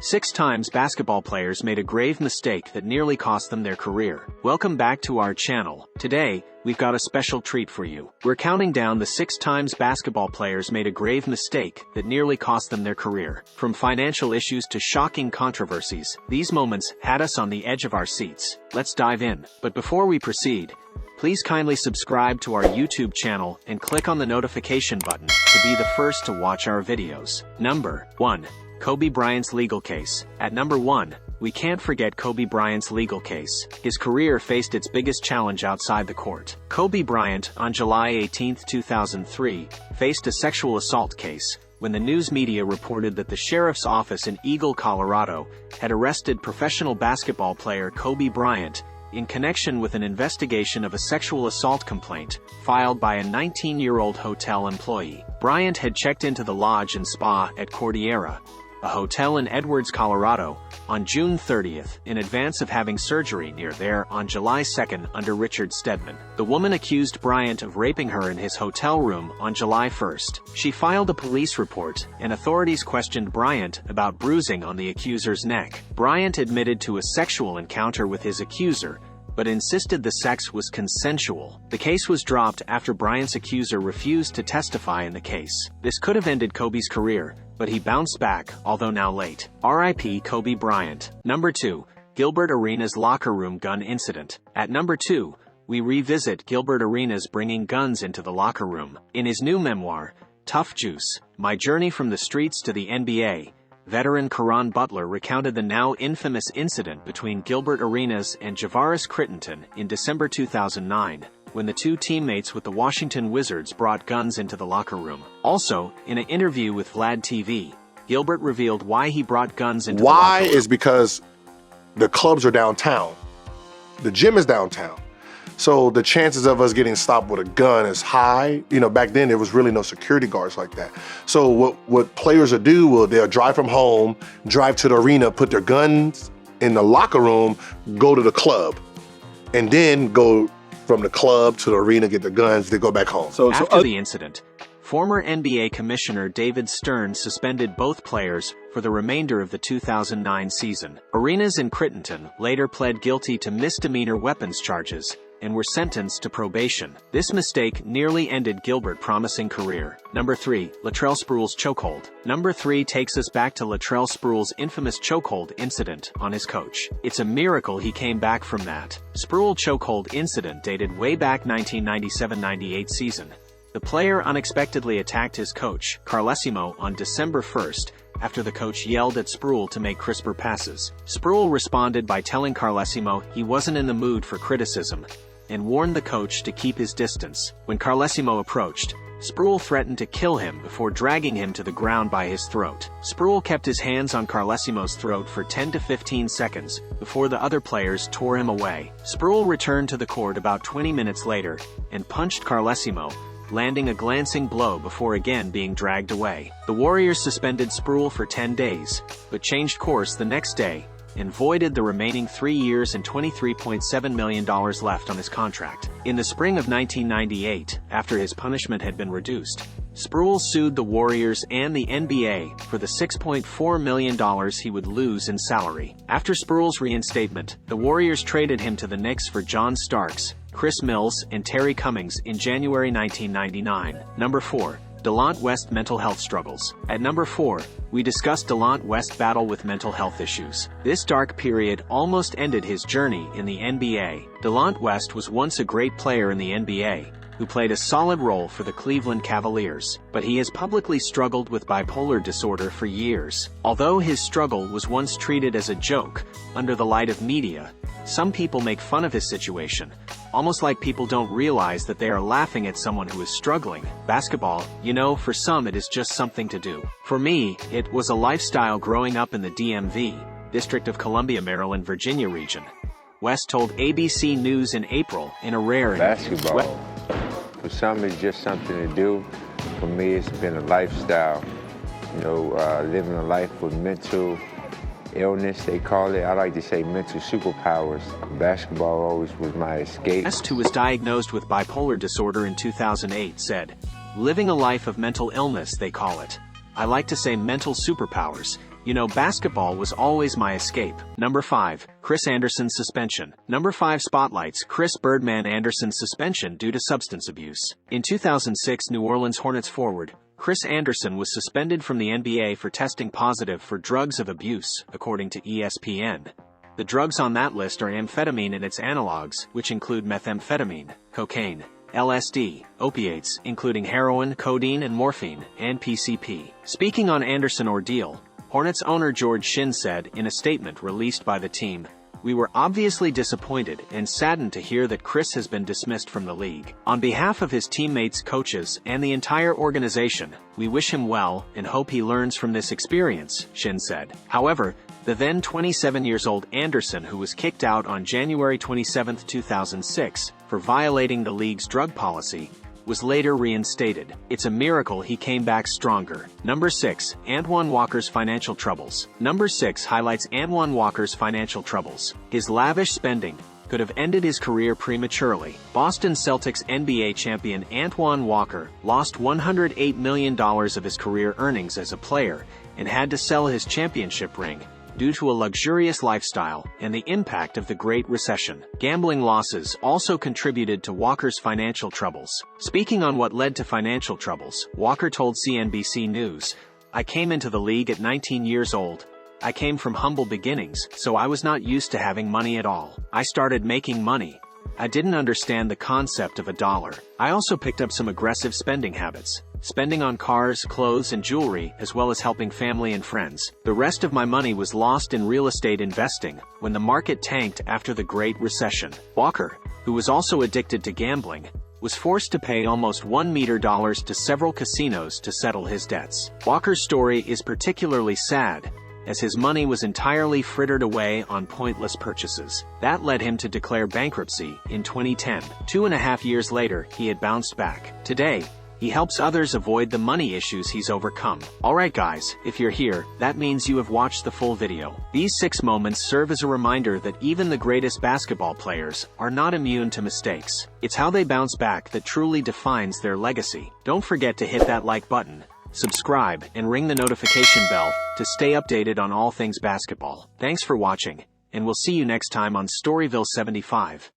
6 times basketball players made a grave mistake that nearly cost them their career. Welcome back to our channel. Today, we've got a special treat for you. We're counting down the 6 times basketball players made a grave mistake that nearly cost them their career. From financial issues to shocking controversies, these moments had us on the edge of our seats. Let's dive in. But before we proceed, please kindly subscribe to our YouTube channel and click on the notification button to be the first to watch our videos. Number 1. Kobe Bryant's legal case. At number 1, we can't forget Kobe Bryant's legal case. His career faced its biggest challenge outside the court. Kobe Bryant, on July 18, 2003, faced a sexual assault case when the news media reported that the sheriff's office in Eagle, Colorado, had arrested professional basketball player Kobe Bryant in connection with an investigation of a sexual assault complaint filed by a 19-year-old hotel employee. Bryant had checked into the lodge and spa at Cordillera, a hotel in Edwards, Colorado, on June 30th, in advance of having surgery near there on July 2nd under Richard Stedman. The woman accused Bryant of raping her in his hotel room on July 1st. She filed a police report, and authorities questioned Bryant about bruising on the accuser's neck. Bryant admitted to a sexual encounter with his accuser, but insisted the sex was consensual. The case was dropped after Bryant's accuser refused to testify in the case. This could have ended Kobe's career, but he bounced back, although now late. R.I.P. Kobe Bryant. Number 2. Gilbert Arenas locker room gun incident. At number 2, we revisit Gilbert Arenas bringing guns into the locker room. In his new memoir, Tough Juice, My Journey from the Streets to the NBA, veteran Caron Butler recounted the now infamous incident between Gilbert Arenas and Javaris Crittenton in December 2009, when the two teammates with the Washington Wizards brought guns into the locker room. Also, in an interview with Vlad TV, Gilbert revealed why he brought guns into the locker room. Why is because the clubs are downtown. The gym is downtown. So the chances of us getting stopped with a gun is high. You know, back then there was really no security guards like that. So what players will do, they'll drive from home, drive to the arena, put their guns in the locker room, go to the club, and then go from the club to the arena, get their guns, they go back home. After the incident, former NBA Commissioner David Stern suspended both players for the remainder of the 2009 season. Arenas and Crittenton later pled guilty to misdemeanor weapons charges and were sentenced to probation. This mistake nearly ended Gilbert's promising career. Number 3. Latrell Sprewell's chokehold. Number 3 takes us back to Latrell Sprewell's infamous chokehold incident on his coach. It's a miracle he came back from that. Sprewell chokehold incident dated way back 1997-98 season. The player unexpectedly attacked his coach, Carlesimo, on December 1st, after the coach yelled at Sprewell to make crisper passes. Sprewell responded by telling Carlesimo he wasn't in the mood for criticism, and warned the coach to keep his distance. When Carlesimo approached, Sprewell threatened to kill him before dragging him to the ground by his throat. Sprewell kept his hands on Carlesimo's throat for 10 to 15 seconds before the other players tore him away. Sprewell returned to the court about 20 minutes later and punched Carlesimo, landing a glancing blow before again being dragged away. The Warriors suspended Sprewell for 10 days, but changed course the next day and voided the remaining 3 years and $23.7 million left on his contract. In the spring of 1998, after his punishment had been reduced, Sprewell sued the Warriors and the NBA for the $6.4 million he would lose in salary. After Sprewell's reinstatement, the Warriors traded him to the Knicks for John Starks, Chris Mills, and Terry Cummings in January 1999. Number 4. Delonte West mental health struggles. At number 4, we discussed Delonte West's battle with mental health issues. This dark period almost ended his journey in the NBA. Delonte West was once a great player in the NBA, who played a solid role for the Cleveland Cavaliers, but he has publicly struggled with bipolar disorder for years. Although his struggle was once treated as a joke under the light of media, some people make fun of his situation, almost like people don't realize that they are laughing at someone who is struggling. Basketball, you know, for some it is just something to do. For me, it was a lifestyle growing up in the DMV, District of Columbia, Maryland, Virginia region. West told ABC News in April in a rare basketball. For some, it's just something to do. For me, it's been a lifestyle. You know, living a life with mental illness, they call it. I like to say mental superpowers. Basketball always was my escape. West, who was diagnosed with bipolar disorder in 2008, said, "Living a life of mental illness, they call it. I like to say mental superpowers. You know, basketball was always my escape. Number 5. Chris Andersen's suspension. Number 5 spotlights Chris "Birdman" Andersen's suspension due to substance abuse. In 2006, New Orleans Hornets forward Chris Andersen was suspended from the NBA for testing positive for drugs of abuse, according to ESPN. The drugs on that list are amphetamine and its analogs, which include methamphetamine, cocaine, LSD, opiates, including heroin, codeine, and morphine, and PCP. Speaking on Andersen ordeal, Hornets owner George Shinn said in a statement released by the team, "We were obviously disappointed and saddened to hear that Chris has been dismissed from the league. On behalf of his teammates, coaches, and the entire organization, we wish him well and hope he learns from this experience," Shinn said. However, the then 27-year-old Andersen, who was kicked out on January 27, 2006, for violating the league's drug policy, was later reinstated. It's a miracle he came back stronger. Number 6. Antoine Walker's financial troubles. Number 6 highlights Antoine Walker's financial troubles. His lavish spending could have ended his career prematurely. Boston Celtics NBA champion Antoine Walker lost $108 million of his career earnings as a player and had to sell his championship ring due to a luxurious lifestyle and the impact of the Great Recession. Gambling losses also contributed to Walker's financial troubles. Speaking on what led to financial troubles, Walker told CNBC News, "I came into the league at 19 years old. I came from humble beginnings, so I was not used to having money at all. I started making money. I didn't understand the concept of a dollar. I also picked up some aggressive spending habits, spending on cars, clothes, and jewelry, as well as helping family and friends. The rest of my money was lost in real estate investing when the market tanked after the Great Recession." Walker, who was also addicted to gambling, was forced to pay almost $1 million to several casinos to settle his debts. Walker's story is particularly sad, as his money was entirely frittered away on pointless purchases. That led him to declare bankruptcy in 2010. 2.5 years later, he had bounced back. Today, he helps others avoid the money issues he's overcome. Alright guys, if you're here, that means you have watched the full video. These 6 moments serve as a reminder that even the greatest basketball players are not immune to mistakes. It's how they bounce back that truly defines their legacy. Don't forget to hit that like button, subscribe, and ring the notification bell to stay updated on all things basketball. Thanks for watching, and we'll see you next time on Storyville 75.